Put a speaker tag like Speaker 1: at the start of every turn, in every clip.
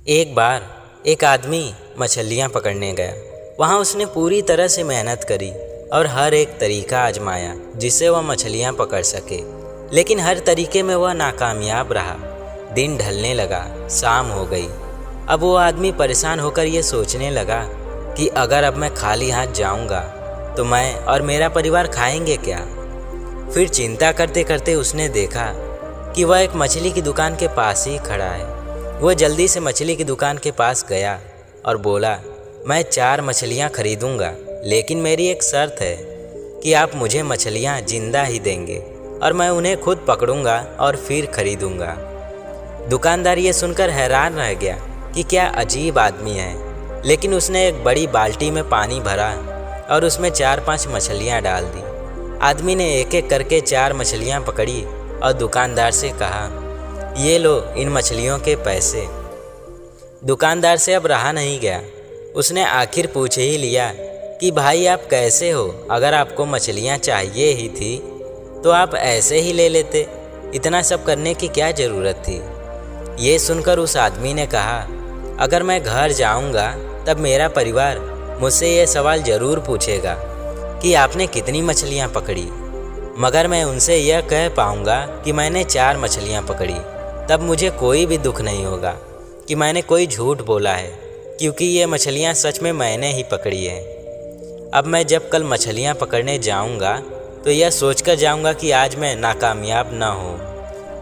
Speaker 1: एक बार एक आदमी मछलियाँ पकड़ने गया। वहाँ उसने पूरी तरह से मेहनत करी और हर एक तरीका आजमाया जिससे वह मछलियाँ पकड़ सके, लेकिन हर तरीके में वह नाकामयाब रहा। दिन ढलने लगा, शाम हो गई। अब वो आदमी परेशान होकर ये सोचने लगा कि अगर अब मैं खाली हाथ जाऊँगा तो मैं और मेरा परिवार खाएंगे क्या। फिर चिंता करते करते उसने देखा कि वह एक मछली की दुकान के पास ही खड़ा है। वह जल्दी से मछली की दुकान के पास गया और बोला, मैं 4 मछलियाँ खरीदूँगा, लेकिन मेरी एक शर्त है कि आप मुझे मछलियाँ जिंदा ही देंगे और मैं उन्हें खुद पकड़ूँगा और फिर खरीदूँगा। दुकानदार ये सुनकर हैरान रह गया कि क्या अजीब आदमी है, लेकिन उसने एक बड़ी बाल्टी में पानी भरा और उसमें 4-5 मछलियाँ डाल दी। आदमी ने एक एक करके 4 मछलियाँ पकड़ी और दुकानदार से कहा, ये लो इन मछलियों के पैसे। दुकानदार से अब रहा नहीं गया। उसने आखिर पूछ ही लिया कि भाई आप कैसे हो, अगर आपको मछलियाँ चाहिए ही थी तो आप ऐसे ही ले लेते, इतना सब करने की क्या ज़रूरत थी। ये सुनकर उस आदमी ने कहा, अगर मैं घर जाऊंगा तब मेरा परिवार मुझसे ये सवाल ज़रूर पूछेगा कि आपने कितनी मछलियाँ पकड़ी, मगर मैं उनसे यह कह पाऊंगा कि मैंने 4 मछलियाँ पकड़ी, तब मुझे कोई भी दुख नहीं होगा कि मैंने कोई झूठ बोला है, क्योंकि ये मछलियाँ सच में मैंने ही पकड़ी हैं। अब मैं जब कल मछलियाँ पकड़ने जाऊंगा तो यह सोचकर जाऊंगा कि आज मैं नाकामयाब ना हो।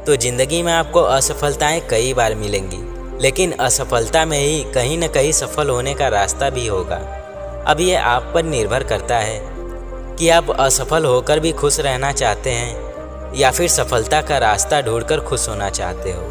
Speaker 1: तो ज़िंदगी में आपको असफलताएं कई बार मिलेंगी, लेकिन असफलता में ही कहीं न कहीं सफल होने का रास्ता भी होगा। अब ये आप पर निर्भर करता है कि आप असफल होकर भी खुश रहना चाहते हैं या फिर सफलता का रास्ता ढूंढकर खुश होना चाहते हो।